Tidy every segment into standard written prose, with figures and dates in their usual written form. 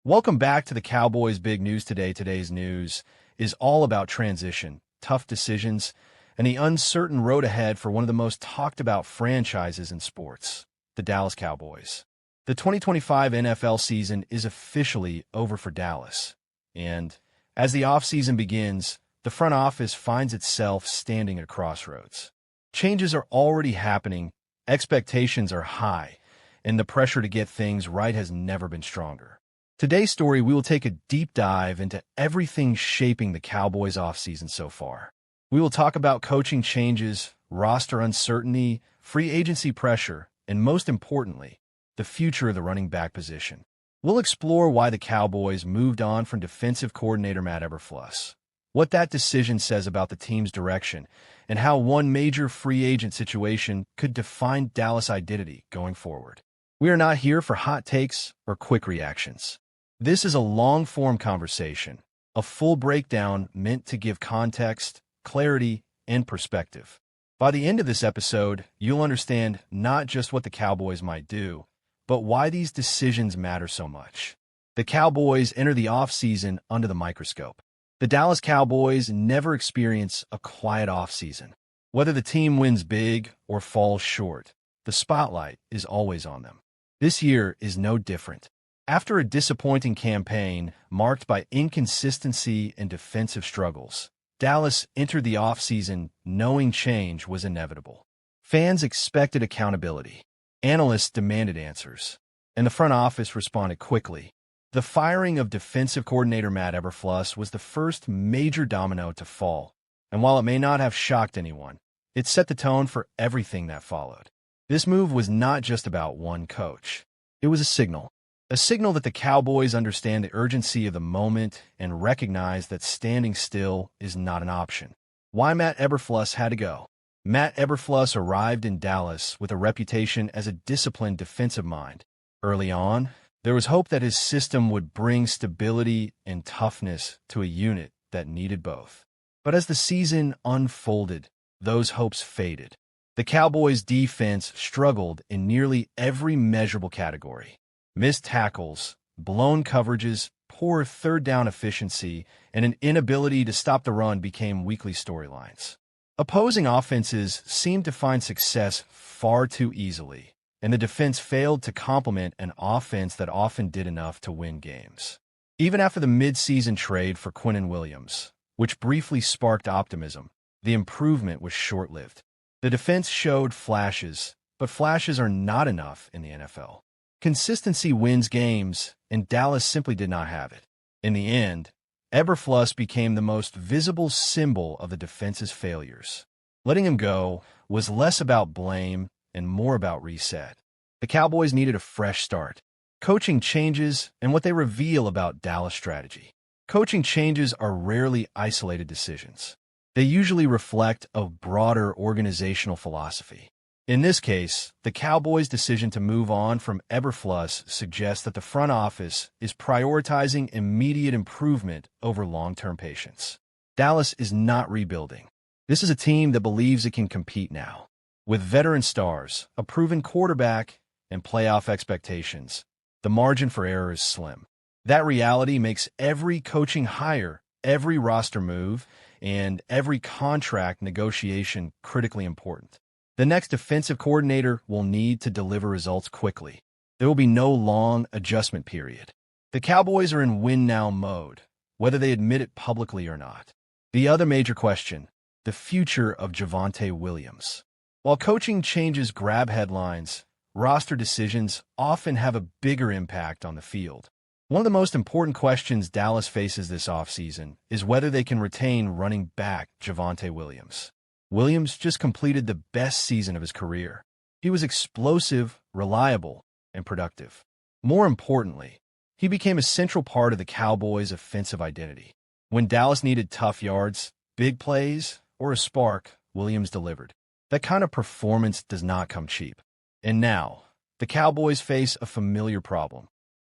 Welcome back to the Cowboys Big News Today. Today's news is all about transition, tough decisions, and the uncertain road ahead for one of the most talked about franchises in sports, the Dallas Cowboys. The 2025 NFL season is officially over for Dallas, and as the offseason begins, the front office finds itself standing at a crossroads. Changes are already happening, expectations are high, and the pressure to get things right has never been stronger. Today's story, we will take a deep dive into everything shaping the Cowboys' offseason so far. We will talk about coaching changes, roster uncertainty, free agency pressure, and most importantly, the future of the running back position. We'll explore why the Cowboys moved on from defensive coordinator Matt Eberflus, what that decision says about the team's direction, and how one major free agent situation could define Dallas' identity going forward. We are not here for hot takes or quick reactions. This is a long-form conversation, a full breakdown meant to give context, clarity, and perspective. By the end of this episode, you'll understand not just what the Cowboys might do, but why these decisions matter so much. The Cowboys enter the offseason under the microscope. The Dallas Cowboys never experience a quiet offseason. Whether the team wins big or falls short, the spotlight is always on them. This year is no different. After a disappointing campaign marked by inconsistency and defensive struggles, Dallas entered the offseason knowing change was inevitable. Fans expected accountability. Analysts demanded answers, and the front office responded quickly. The firing of defensive coordinator Matt Eberflus was the first major domino to fall, and while it may not have shocked anyone, it set the tone for everything that followed. This move was not just about one coach. It was a signal that the Cowboys understand the urgency of the moment and recognize that standing still is not an option. Why Matt Eberflus had to go? Matt Eberflus arrived in Dallas with a reputation as a disciplined defensive mind. Early on, there was hope that his system would bring stability and toughness to a unit that needed both. But as the season unfolded, those hopes faded. The Cowboys' defense struggled in nearly every measurable category. Missed tackles, blown coverages, poor third-down efficiency, and an inability to stop the run became weekly storylines. Opposing offenses seemed to find success far too easily, and the defense failed to complement an offense that often did enough to win games. Even after the mid-season trade for Quinnen Williams, which briefly sparked optimism, the improvement was short-lived. The defense showed flashes, but flashes are not enough in the NFL. Consistency wins games, and Dallas simply did not have it. In the end, Eberflus became the most visible symbol of the defense's failures. Letting him go was less about blame and more about reset. The Cowboys needed a fresh start. Coaching changes and what they reveal about Dallas' strategy. Coaching changes are rarely isolated decisions. They usually reflect a broader organizational philosophy. In this case, the Cowboys' decision to move on from Eberflus suggests that the front office is prioritizing immediate improvement over long-term patience. Dallas is not rebuilding. This is a team that believes it can compete now. With veteran stars, a proven quarterback, and playoff expectations, the margin for error is slim. That reality makes every coaching hire, every roster move, and every contract negotiation critically important. The next defensive coordinator will need to deliver results quickly. There will be no long adjustment period. The Cowboys are in win-now mode, whether they admit it publicly or not. The other major question, the future of Javonte Williams. While coaching changes grab headlines, roster decisions often have a bigger impact on the field. One of the most important questions Dallas faces this offseason is whether they can retain running back Javonte Williams. Williams just completed the best season of his career. He was explosive, reliable, and productive. More importantly, he became a central part of the Cowboys' offensive identity. When Dallas needed tough yards, big plays, or a spark, Williams delivered. That kind of performance does not come cheap. And now, the Cowboys face a familiar problem: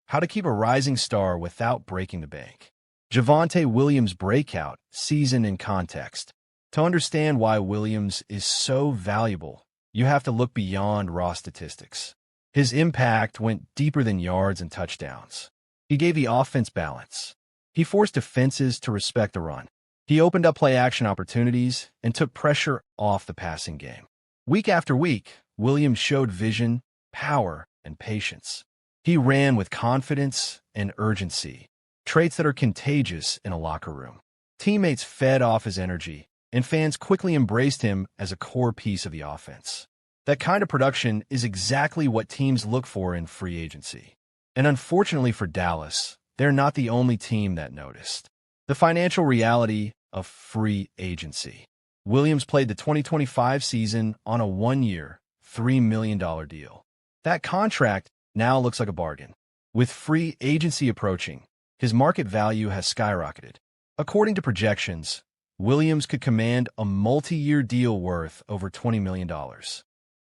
how to keep a rising star without breaking the bank. Javonte Williams' breakout season in context. To understand why Williams is so valuable, you have to look beyond raw statistics. His impact went deeper than yards and touchdowns. He gave the offense balance. He forced defenses to respect the run. He opened up play-action opportunities and took pressure off the passing game. Week after week, Williams showed vision, power, and patience. He ran with confidence and urgency, traits that are contagious in a locker room. Teammates fed off his energy, and fans quickly embraced him as a core piece of the offense. That kind of production is exactly what teams look for in free agency. And unfortunately for Dallas, they're not the only team that noticed. The financial reality of free agency. Williams played the 2025 season on a one-year, $3 million deal. That contract now looks like a bargain. With free agency approaching, his market value has skyrocketed. According to projections, Williams could command a multi-year deal worth over $20 million.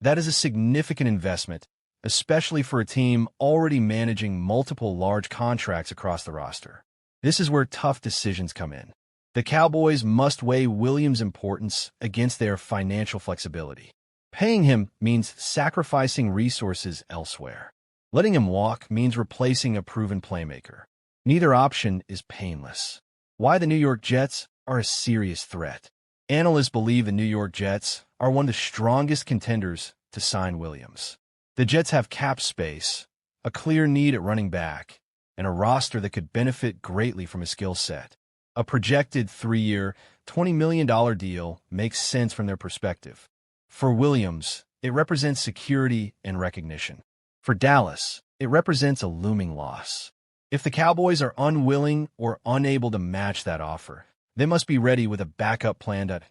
That is a significant investment, especially for a team already managing multiple large contracts across the roster. This is where tough decisions come in. The Cowboys must weigh Williams' importance against their financial flexibility. Paying him means sacrificing resources elsewhere. Letting him walk means replacing a proven playmaker. Neither option is painless. Why the New York Jets are a serious threat. Analysts believe the New York Jets are one of the strongest contenders to sign Williams. The Jets have cap space, a clear need at running back, and a roster that could benefit greatly from his skill set. A projected 3-year, $20 million deal makes sense from their perspective. For Williams, it represents security and recognition. For Dallas, it represents a looming loss. If the Cowboys are unwilling or unable to match that offer, they must be ready with a backup plan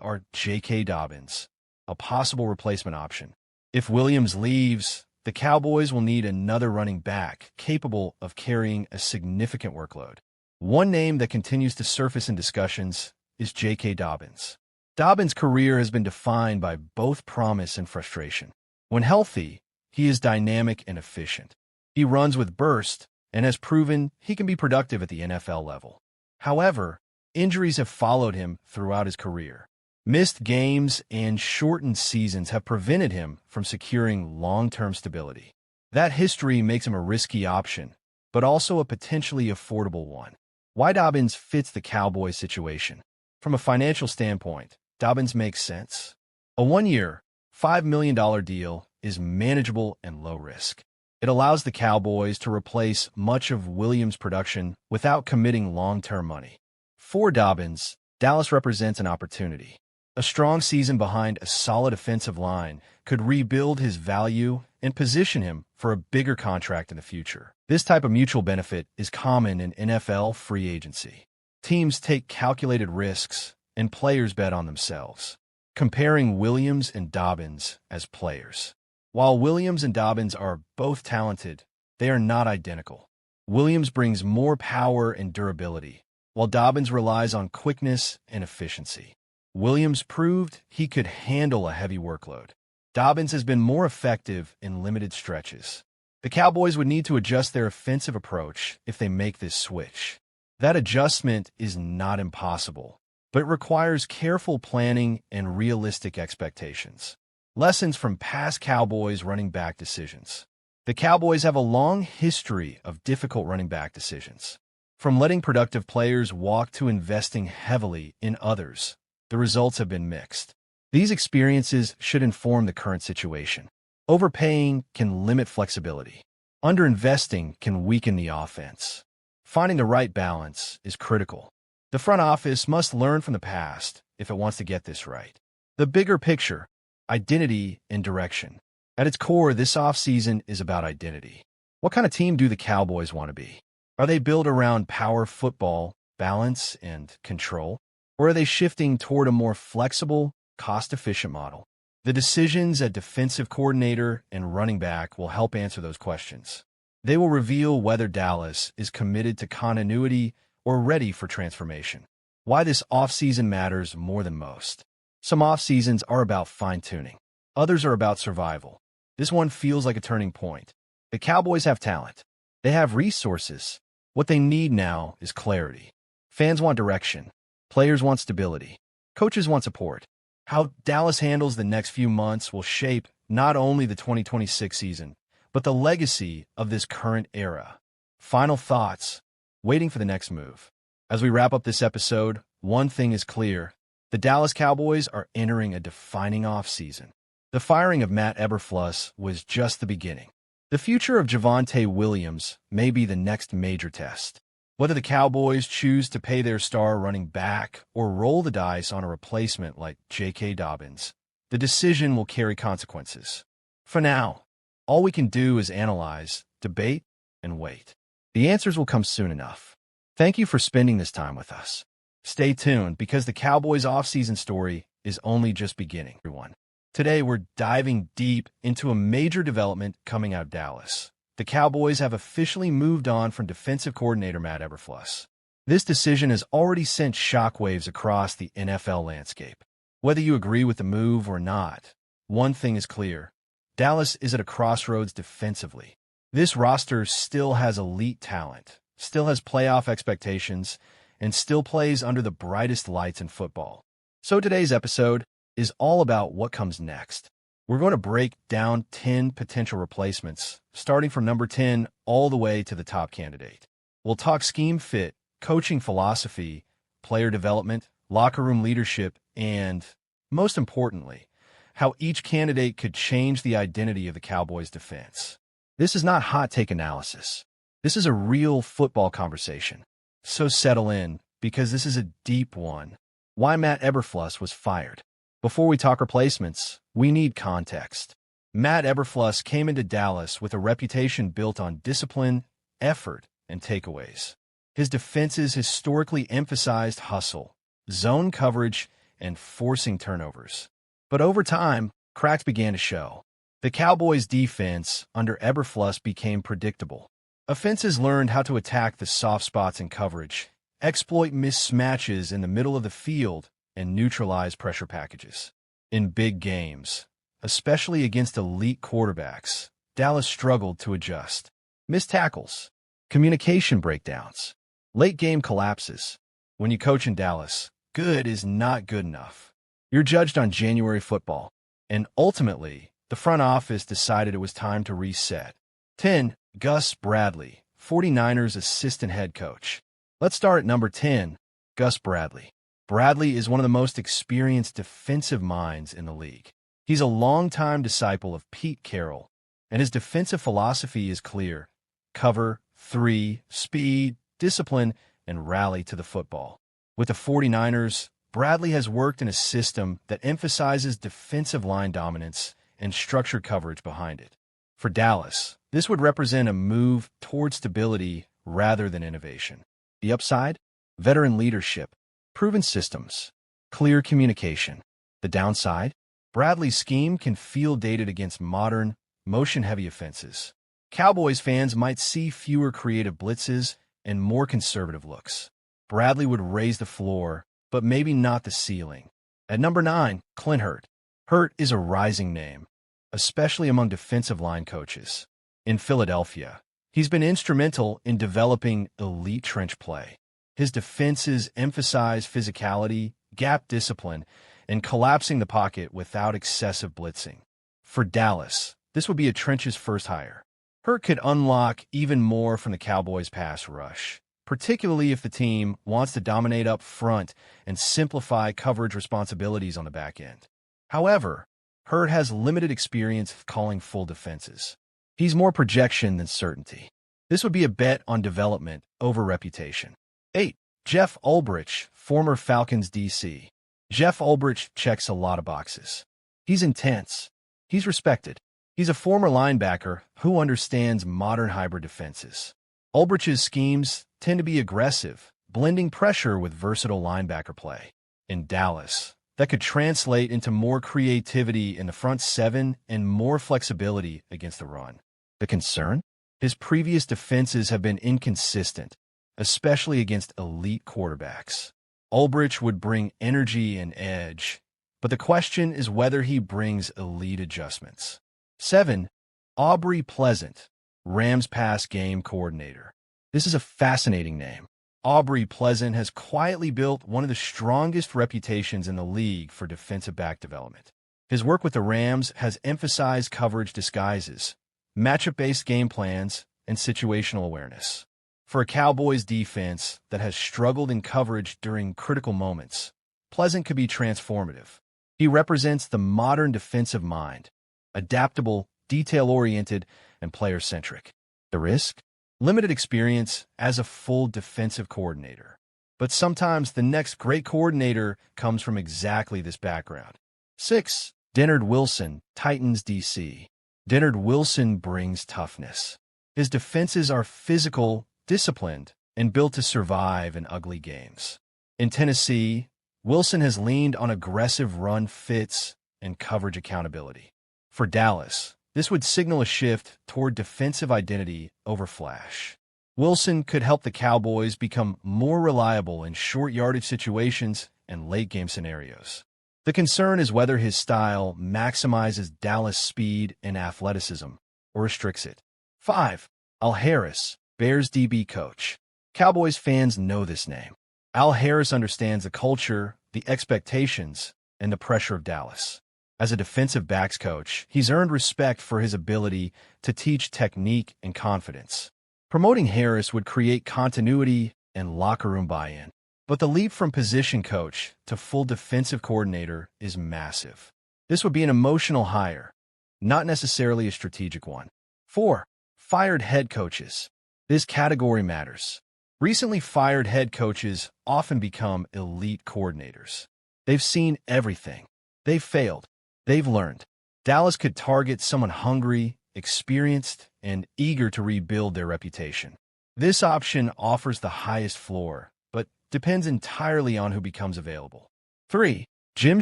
or J.K. Dobbins, a possible replacement option. If Williams leaves, the Cowboys will need another running back capable of carrying a significant workload. One name that continues to surface in discussions is J.K. Dobbins. Dobbins' career has been defined by both promise and frustration. When healthy, he is dynamic and efficient. He runs with burst and has proven he can be productive at the NFL level. However, injuries have followed him throughout his career. Missed games and shortened seasons have prevented him from securing long-term stability. That history makes him a risky option, but also a potentially affordable one. Why Dobbins fits the Cowboys situation? From a financial standpoint, Dobbins makes sense. A one-year, $5 million deal is manageable and low risk. It allows the Cowboys to replace much of Williams' production without committing long-term money. For Dobbins, Dallas represents an opportunity. A strong season behind a solid offensive line could rebuild his value and position him for a bigger contract in the future. This type of mutual benefit is common in NFL free agency. Teams take calculated risks, and players bet on themselves. Comparing Williams and Dobbins as players. While Williams and Dobbins are both talented, they are not identical. Williams brings more power and durability, while Dobbins relies on quickness and efficiency. Williams proved he could handle a heavy workload. Dobbins has been more effective in limited stretches. The Cowboys would need to adjust their offensive approach if they make this switch. That adjustment is not impossible, but it requires careful planning and realistic expectations. Lessons from past Cowboys running back decisions. The Cowboys have a long history of difficult running back decisions. From letting productive players walk to investing heavily in others, the results have been mixed. These experiences should inform the current situation. Overpaying can limit flexibility. Underinvesting can weaken the offense. Finding the right balance is critical. The front office must learn from the past if it wants to get this right. The bigger picture, identity and direction. At its core, this offseason is about identity. What kind of team do the Cowboys want to be? Are they built around power football, balance, and control? Or are they shifting toward a more flexible, cost-efficient model? The decisions at defensive coordinator and running back will help answer those questions. They will reveal whether Dallas is committed to continuity or ready for transformation. Why this offseason matters more than most. Some offseasons are about fine-tuning. Others are about survival. This one feels like a turning point. The Cowboys have talent. They have resources. What they need now is clarity. Fans want direction. Players want stability. Coaches want support. How Dallas handles the next few months will shape not only the 2026 season, but the legacy of this current era. Final thoughts. Waiting for the next move. As we wrap up this episode, one thing is clear. The Dallas Cowboys are entering a defining offseason. The firing of Matt Eberflus was just the beginning. The future of Javonte Williams may be the next major test. Whether the Cowboys choose to pay their star running back or roll the dice on a replacement like J.K. Dobbins, the decision will carry consequences. For now, all we can do is analyze, debate, and wait. The answers will come soon enough. Thank you for spending this time with us. Stay tuned because the Cowboys' offseason story is only just beginning, everyone. Today, we're diving deep into a major development coming out of Dallas. The Cowboys have officially moved on from defensive coordinator Matt Eberflus. This decision has already sent shockwaves across the NFL landscape. Whether you agree with the move or not, one thing is clear. Dallas is at a crossroads defensively. This roster still has elite talent, still has playoff expectations, and still plays under the brightest lights in football. So today's episode is all about what comes next. We're going to break down 10 potential replacements, starting from number 10 all the way to the top candidate. We'll talk scheme fit, coaching philosophy, player development, locker room leadership, and, most importantly, how each candidate could change the identity of the Cowboys' defense. This is not hot take analysis. This is a real football conversation. So settle in, because this is a deep one. Why Matt Eberflus was fired. Before we talk replacements, we need context. Matt Eberflus came into Dallas with a reputation built on discipline, effort, and takeaways. His defenses historically emphasized hustle, zone coverage, and forcing turnovers. But over time, cracks began to show. The Cowboys' defense under Eberflus became predictable. Offenses learned how to attack the soft spots in coverage, exploit mismatches in the middle of the field, and neutralize pressure packages. In big games, especially against elite quarterbacks, Dallas struggled to adjust. Missed tackles, communication breakdowns, late-game collapses. When you coach in Dallas, good is not good enough. You're judged on January football, and ultimately, the front office decided it was time to reset. 10. Gus Bradley, 49ers assistant head coach. Let's start at number 10, Gus Bradley. Bradley is one of the most experienced defensive minds in the league. He's a longtime disciple of Pete Carroll, and his defensive philosophy is clear. Cover, 3, speed, discipline, and rally to the football. With the 49ers, Bradley has worked in a system that emphasizes defensive line dominance and structured coverage behind it. For Dallas, this would represent a move toward stability rather than innovation. The upside? Veteran leadership, proven systems, clear communication. The downside? Bradley's scheme can feel dated against modern, motion-heavy offenses. Cowboys fans might see fewer creative blitzes and more conservative looks. Bradley would raise the floor, but maybe not the ceiling. At number 9, Clint Hurt. Hurt is a rising name, especially among defensive line coaches. In Philadelphia, he's been instrumental in developing elite trench play. His defenses emphasize physicality, gap discipline, and collapsing the pocket without excessive blitzing. For Dallas, this would be a trenches first hire. Hurt could unlock even more from the Cowboys' pass rush, particularly if the team wants to dominate up front and simplify coverage responsibilities on the back end. However, Hurt has limited experience calling full defenses. He's more projection than certainty. This would be a bet on development over reputation. 8. Jeff Ulbrich, former Falcons DC. Jeff Ulbrich checks a lot of boxes. He's intense. He's respected. He's a former linebacker who understands modern hybrid defenses. Ulbrich's schemes tend to be aggressive, blending pressure with versatile linebacker play. In Dallas, that could translate into more creativity in the front seven and more flexibility against the run. The concern? His previous defenses have been inconsistent, especially against elite quarterbacks. Ulbrich would bring energy and edge, but the question is whether he brings elite adjustments. 7. Aubrey Pleasant, Rams pass game coordinator. This is a fascinating name. Aubrey Pleasant has quietly built one of the strongest reputations in the league for defensive back development. His work with the Rams has emphasized coverage disguises, matchup-based game plans, and situational awareness. For a Cowboys defense that has struggled in coverage during critical moments, Pleasant could be transformative. He represents the modern defensive mind, adaptable, detail-oriented, and player-centric. The risk? Limited experience as a full defensive coordinator. But sometimes the next great coordinator comes from exactly this background. 6. Dennard Wilson, Titans DC. Dennard Wilson brings toughness. His defenses are physical, disciplined, and built to survive in ugly games. In Tennessee, Wilson has leaned on aggressive run fits and coverage accountability. For Dallas, this would signal a shift toward defensive identity over flash. Wilson could help the Cowboys become more reliable in short yardage situations and late-game scenarios. The concern is whether his style maximizes Dallas' speed and athleticism or restricts it. 5. Al Harris, Bears DB coach. Cowboys fans know this name. Al Harris understands the culture, the expectations, and the pressure of Dallas. As a defensive backs coach, he's earned respect for his ability to teach technique and confidence. Promoting Harris would create continuity and locker room buy-in. But the leap from position coach to full defensive coordinator is massive. This would be an emotional hire, not necessarily a strategic one. 4. Fired head coaches. This category matters. Recently fired head coaches often become elite coordinators. They've seen everything. They've failed. They've learned. Dallas could target someone hungry, experienced, and eager to rebuild their reputation. This option offers the highest floor, but depends entirely on who becomes available. 3. Jim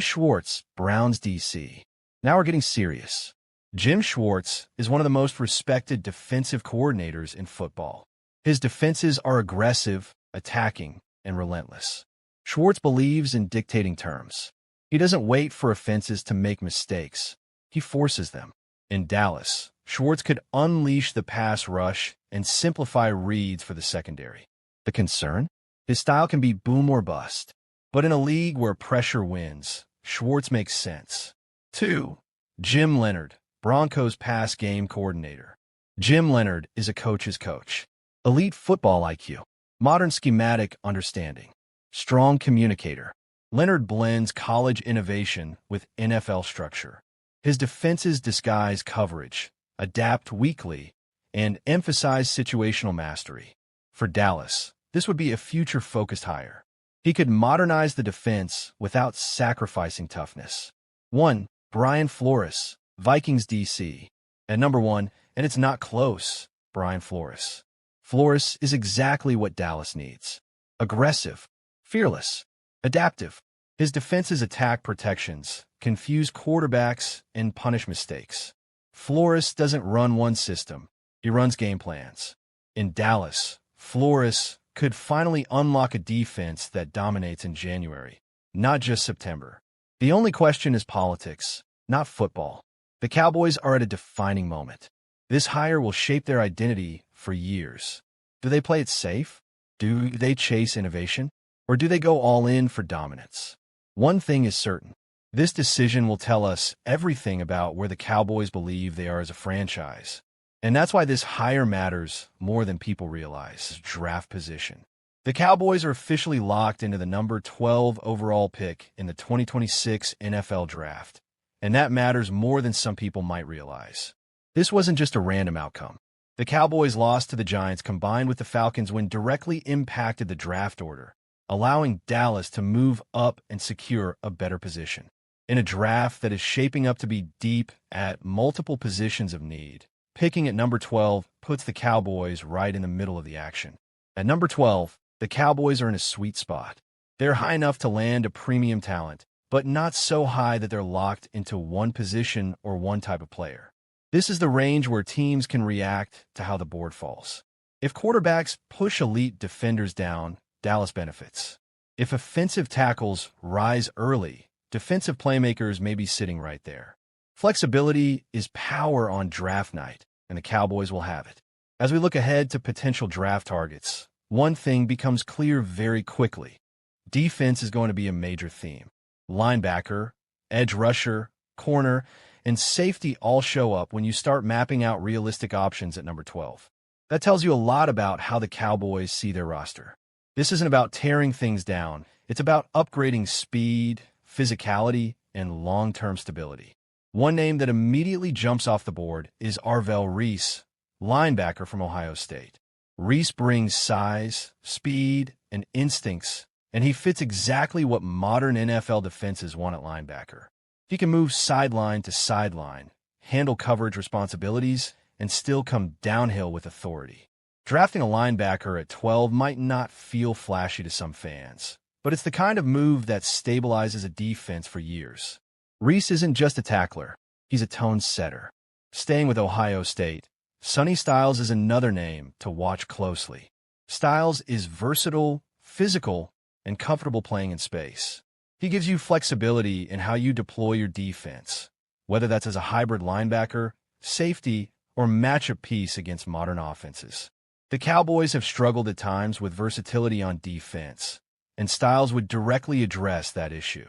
Schwartz, Browns DC. Now we're getting serious. Jim Schwartz is one of the most respected defensive coordinators in football. His defenses are aggressive, attacking, and relentless. Schwartz believes in dictating terms. He doesn't wait for offenses to make mistakes. He forces them. In Dallas, Schwartz could unleash the pass rush and simplify reads for the secondary. The concern? His style can be boom or bust. But in a league where pressure wins, Schwartz makes sense. 2. Jim Leonhard, Broncos pass game coordinator. Jim Leonhard is a coach's coach. Elite football IQ, modern schematic understanding, strong communicator. Leonhard blends college innovation with NFL structure. His defenses disguise coverage, adapt weakly, and emphasize situational mastery. For Dallas, this would be a future-focused hire. He could modernize the defense without sacrificing toughness. 1. Brian Flores, Vikings DC. At number 1, and it's not close, Brian Flores. Flores is exactly what Dallas needs. Aggressive, fearless, adaptive. His defenses attack protections, confuse quarterbacks, and punish mistakes. Flores doesn't run one system. He runs game plans. In Dallas, Flores could finally unlock a defense that dominates in January, not just September. The only question is politics, not football. The Cowboys are at a defining moment. This hire will shape their identity for years. Do they play it safe? Do they chase innovation? Or do they go all in for dominance? One thing is certain. This decision will tell us everything about where the Cowboys believe they are as a franchise. And that's why this hire matters more than people realize. Draft position. The Cowboys are officially locked into the number 12 overall pick in the 2026 NFL Draft. And that matters more than some people might realize. This wasn't just a random outcome. The Cowboys' loss to the Giants combined with the Falcons' win directly impacted the draft order, allowing Dallas to move up and secure a better position. In a draft that is shaping up to be deep at multiple positions of need, picking at number 12 puts the Cowboys right in the middle of the action. At number 12, the Cowboys are in a sweet spot. They're high enough to land a premium talent, but not so high that they're locked into one position or one type of player. This is the range where teams can react to how the board falls. If quarterbacks push elite defenders down, Dallas benefits. If offensive tackles rise early, defensive playmakers may be sitting right there. Flexibility is power on draft night, and the Cowboys will have it. As we look ahead to potential draft targets, one thing becomes clear very quickly. Defense is going to be a major theme. Linebacker, edge rusher, corner, and safety all show up when you start mapping out realistic options at number 12. That tells you a lot about how the Cowboys see their roster. This isn't about tearing things down. It's about upgrading speed, physicality, and long-term stability. One name that immediately jumps off the board is Arvell Reese, linebacker from Ohio State. Reese brings size, speed, and instincts, and he fits exactly what modern NFL defenses want at linebacker. He can move sideline to sideline, handle coverage responsibilities, and still come downhill with authority. Drafting a linebacker at 12 might not feel flashy to some fans, but it's the kind of move that stabilizes a defense for years. Reese isn't just a tackler, he's a tone setter. Staying with Ohio State, Sonny Styles is another name to watch closely. Styles is versatile, physical, and comfortable playing in space. He gives you flexibility in how you deploy your defense, whether that's as a hybrid linebacker, safety, or matchup piece against modern offenses. The Cowboys have struggled at times with versatility on defense, and Styles would directly address that issue.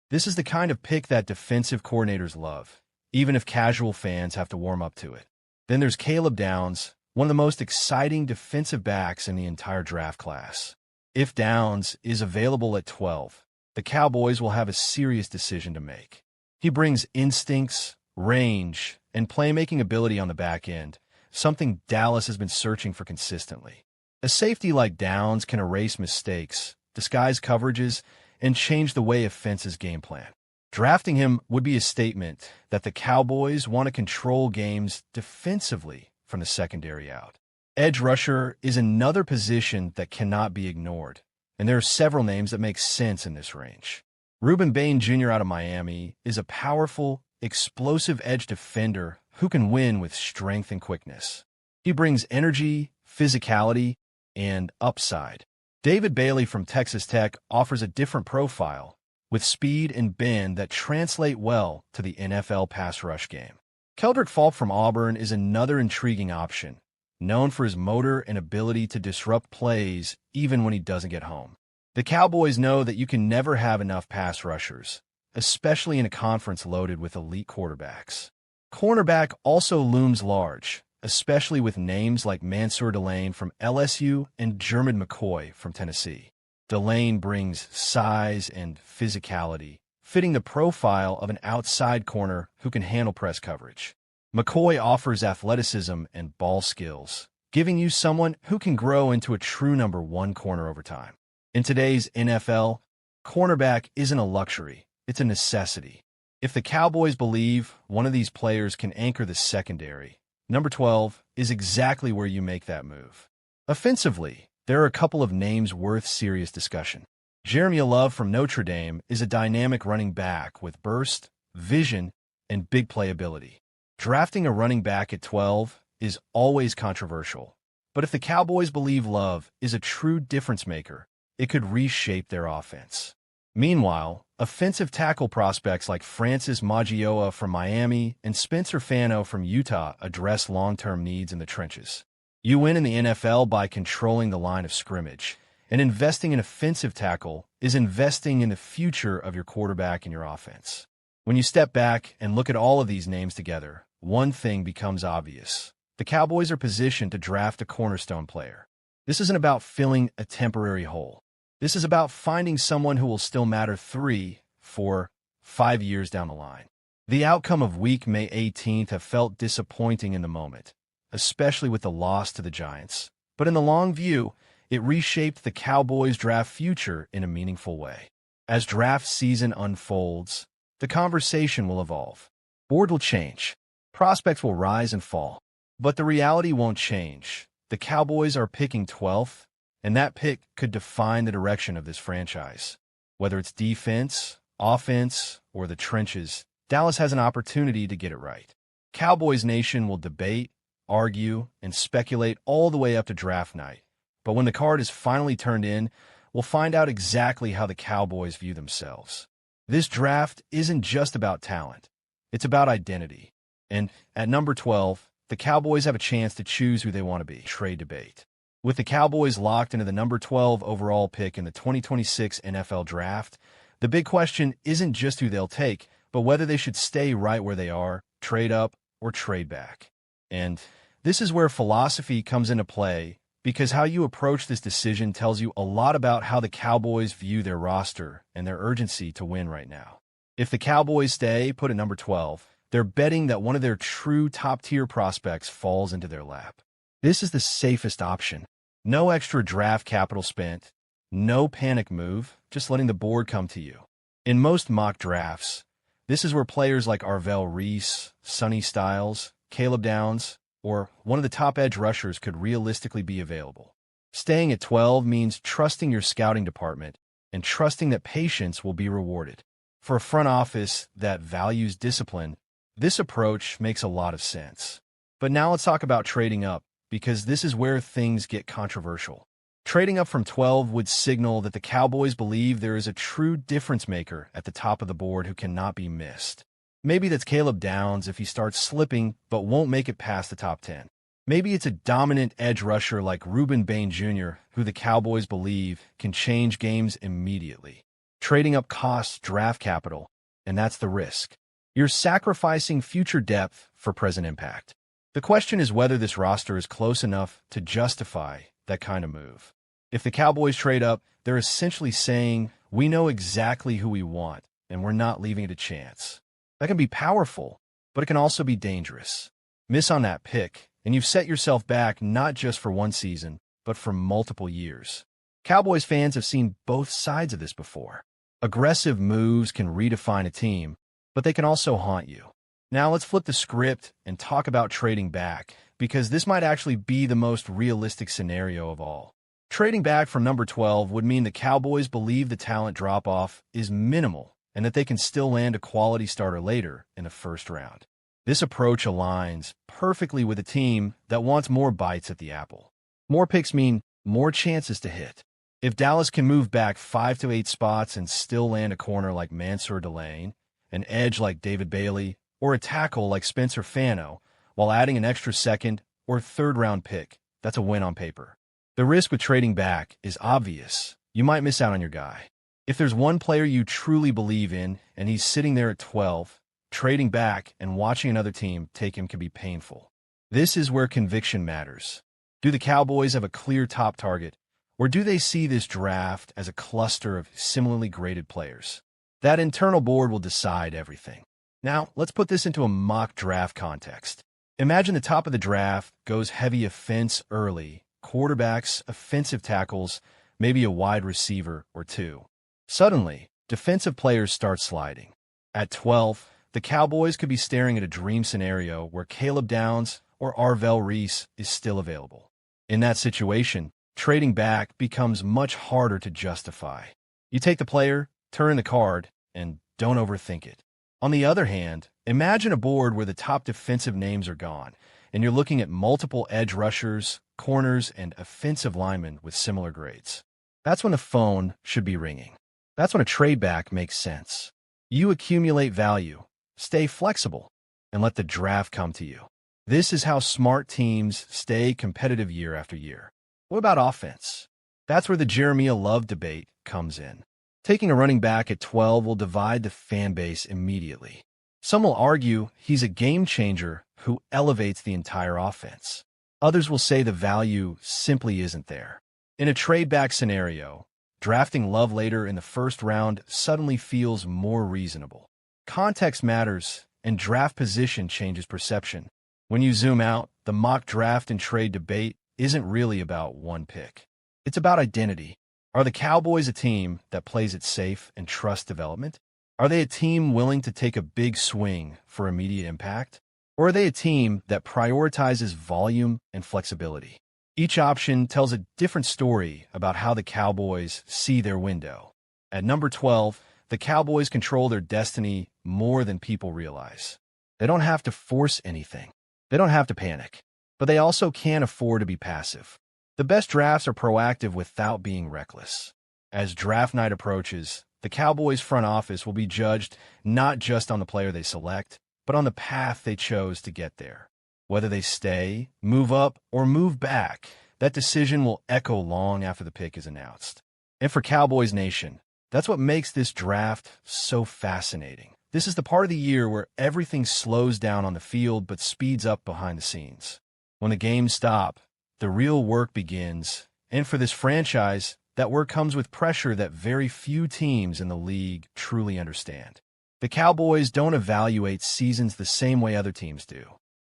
This is the kind of pick that defensive coordinators love, even if casual fans have to warm up to it. Then there's Caleb Downs, one of the most exciting defensive backs in the entire draft class. If Downs is available at 12, the Cowboys will have a serious decision to make. He brings instincts, range, and playmaking ability on the back end, something Dallas has been searching for consistently. A safety like Downs can erase mistakes, disguise coverages, and change the way offenses game plan. Drafting him would be a statement that the Cowboys want to control games defensively from the secondary out. Edge rusher is another position that cannot be ignored, and there are several names that make sense in this range. Reuben Bain Jr. out of Miami is a powerful, explosive edge defender who can win with strength and quickness. He brings energy, physicality, and upside. David Bailey from Texas Tech offers a different profile, with speed and bend that translate well to the NFL pass rush game. Keldrick Falk from Auburn is another intriguing option, known for his motor and ability to disrupt plays even when he doesn't get home. The Cowboys know that you can never have enough pass rushers, especially in a conference loaded with elite quarterbacks. Cornerback also looms large, especially with names like Mansour Delane from LSU and Jermid McCoy from Tennessee. Delane brings size and physicality, fitting the profile of an outside corner who can handle press coverage. McCoy offers athleticism and ball skills, giving you someone who can grow into a true number one corner over time. In today's NFL, cornerback isn't a luxury, it's a necessity. If the Cowboys believe one of these players can anchor the secondary, number 12 is exactly where you make that move. Offensively, there are a couple of names worth serious discussion. Jeremy Love from Notre Dame is a dynamic running back with burst, vision, and big playability. Drafting a running back at 12 is always controversial, but if the Cowboys believe Love is a true difference maker, it could reshape their offense. Meanwhile, offensive tackle prospects like Francis Magioa from Miami and Spencer Fano from Utah address long-term needs in the trenches. You win in the NFL by controlling the line of scrimmage, and investing in offensive tackle is investing in the future of your quarterback and your offense. When you step back and look at all of these names together, one thing becomes obvious. The Cowboys are positioned to draft a cornerstone player. This isn't about filling a temporary hole. This is about finding someone who will still matter 3, 4, 5 years down the line. The outcome of week May 18th have felt disappointing in the moment, especially with the loss to the Giants. But in the long view, it reshaped the Cowboys' draft future in a meaningful way. As draft season unfolds, the conversation will evolve. Board will change. Prospects will rise and fall. But the reality won't change. The Cowboys are picking 12th, and that pick could define the direction of this franchise. Whether it's defense, offense, or the trenches, Dallas has an opportunity to get it right. Cowboys Nation will debate, argue, and speculate all the way up to draft night. But when the card is finally turned in, we'll find out exactly how the Cowboys view themselves. This draft isn't just about talent. It's about identity. And at number 12, the Cowboys have a chance to choose who they want to be. Trade debate. With the Cowboys locked into the number 12 overall pick in the 2026 NFL Draft, the big question isn't just who they'll take, but whether they should stay right where they are, trade up, or trade back. And This is where philosophy comes into play, because how you approach this decision tells you a lot about how the Cowboys view their roster and their urgency to win right now. If the Cowboys stay put at number 12, they're betting that one of their true top-tier prospects falls into their lap. This is the safest option. No extra draft capital spent, no panic move, just letting the board come to you. In most mock drafts, this is where players like Arvell Reese, Sonny Styles, Caleb Downs, or one of the top edge rushers could realistically be available. Staying at 12 means trusting your scouting department and trusting that patience will be rewarded. For a front office that values discipline, this approach makes a lot of sense. But now let's talk about trading up, because this is where things get controversial. Trading up from 12 would signal that the Cowboys believe there is a true difference maker at the top of the board who cannot be missed. Maybe that's Caleb Downs if he starts slipping but won't make it past the top 10. Maybe it's a dominant edge rusher like Reuben Bain Jr., who the Cowboys believe can change games immediately. Trading up costs draft capital, and that's the risk. You're sacrificing future depth for present impact. The question is whether this roster is close enough to justify that kind of move. If the Cowboys trade up, they're essentially saying, we know exactly who we want, and we're not leaving it a chance. That can be powerful, but it can also be dangerous. Miss on that pick, and you've set yourself back not just for one season, but for multiple years. Cowboys fans have seen both sides of this before. Aggressive moves can redefine a team, but they can also haunt you. Now let's flip the script and talk about trading back, because this might actually be the most realistic scenario of all. Trading back from number 12 would mean the Cowboys believe the talent drop-off is minimal and that they can still land a quality starter later in the first round. This approach aligns perfectly with a team that wants more bites at the apple. More picks mean more chances to hit. If Dallas can move back 5 to 8 spots and still land a corner like Mansour Delane, an edge like David Bailey, or a tackle like Spencer Fano, while adding an extra second or third-round pick, that's a win on paper. The risk with trading back is obvious. You might miss out on your guy. If there's one player you truly believe in and he's sitting there at 12, trading back and watching another team take him can be painful. This is where conviction matters. Do the Cowboys have a clear top target, or do they see this draft as a cluster of similarly graded players? That internal board will decide everything. Now, let's put this into a mock draft context. Imagine the top of the draft goes heavy offense early, quarterbacks, offensive tackles, maybe a wide receiver or two. Suddenly, defensive players start sliding. At 12, the Cowboys could be staring at a dream scenario where Caleb Downs or Arvell Reese is still available. In that situation, trading back becomes much harder to justify. You take the player, turn the card, and don't overthink it. On the other hand, imagine a board where the top defensive names are gone, and you're looking at multiple edge rushers, corners, and offensive linemen with similar grades. That's when the phone should be ringing. That's when a trade back makes sense. You accumulate value, stay flexible, and let the draft come to you. This is how smart teams stay competitive year after year. What about offense? That's where the Jeremiah Love debate comes in. Taking a running back at 12 will divide the fan base immediately. Some will argue he's a game changer who elevates the entire offense. Others will say the value simply isn't there. In a trade-back scenario, drafting Love later in the first round suddenly feels more reasonable. Context matters, and draft position changes perception. When you zoom out, the mock draft and trade debate isn't really about one pick. It's about identity. Are the Cowboys a team that plays it safe and trusts development? Are they a team willing to take a big swing for immediate impact? Or are they a team that prioritizes volume and flexibility? Each option tells a different story about how the Cowboys see their window. At number 12, the Cowboys control their destiny more than people realize. They don't have to force anything. They don't have to panic. But they also can't afford to be passive. The best drafts are proactive without being reckless. As draft night approaches, the Cowboys front office will be judged not just on the player they select, but on the path they chose to get there. Whether they stay, move up, or move back, that decision will echo long after the pick is announced. And for Cowboys Nation, that's what makes this draft so fascinating. This is the part of the year where everything slows down on the field but speeds up behind the scenes. When the games stop, the real work begins, and for this franchise, that work comes with pressure that very few teams in the league truly understand. The Cowboys don't evaluate seasons the same way other teams do.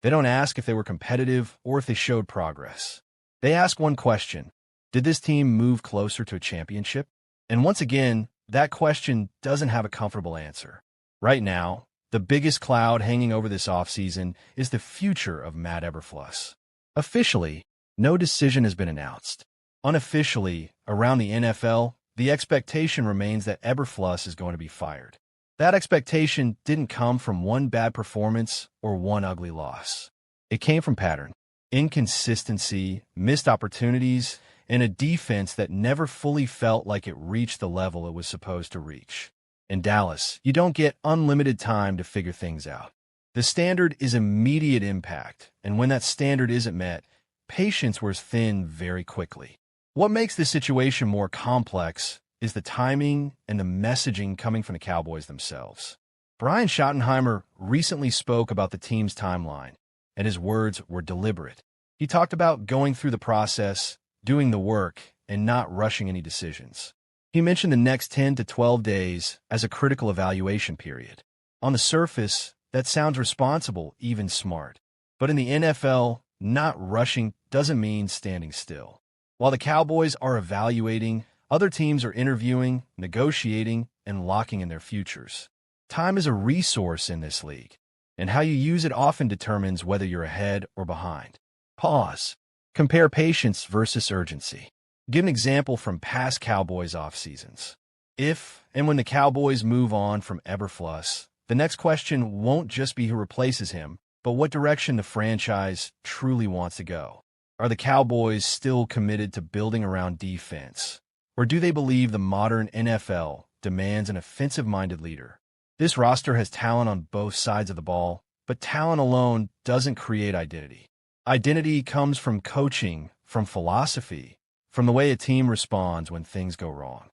They don't ask if they were competitive or if they showed progress. They ask one question: did this team move closer to a championship? And once again, that question doesn't have a comfortable answer. Right now, the biggest cloud hanging over this offseason is the future of Matt Eberflus. Officially, no decision has been announced. Unofficially, around the NFL, the expectation remains that Eberflus is going to be fired. That expectation didn't come from one bad performance or one ugly loss. It came from pattern, inconsistency, missed opportunities, and a defense that never fully felt like it reached the level it was supposed to reach. In Dallas, you don't get unlimited time to figure things out. The standard is immediate impact, and when that standard isn't met, patience wears thin very quickly. What makes this situation more complex is the timing and the messaging coming from the Cowboys themselves. Brian Schottenheimer recently spoke about the team's timeline, and his words were deliberate. He talked about going through the process, doing the work, and not rushing any decisions. He mentioned the next 10 to 12 days as a critical evaluation period. On the surface, that sounds responsible, even smart. But in the NFL, not rushing doesn't mean standing still. While the Cowboys are evaluating, other teams are interviewing, negotiating, and locking in their futures. Time is a resource in this league, and how you use it often determines whether you're ahead or behind. Pause. Compare patience versus urgency. Give an example from past Cowboys off-seasons. If and when the Cowboys move on from Eberflus, the next question won't just be who replaces him, but what direction the franchise truly wants to go. Are the Cowboys still committed to building around defense? Or do they believe the modern NFL demands an offensive-minded leader? This roster has talent on both sides of the ball, but talent alone doesn't create identity. Identity comes from coaching, from philosophy, from the way a team responds when things go wrong.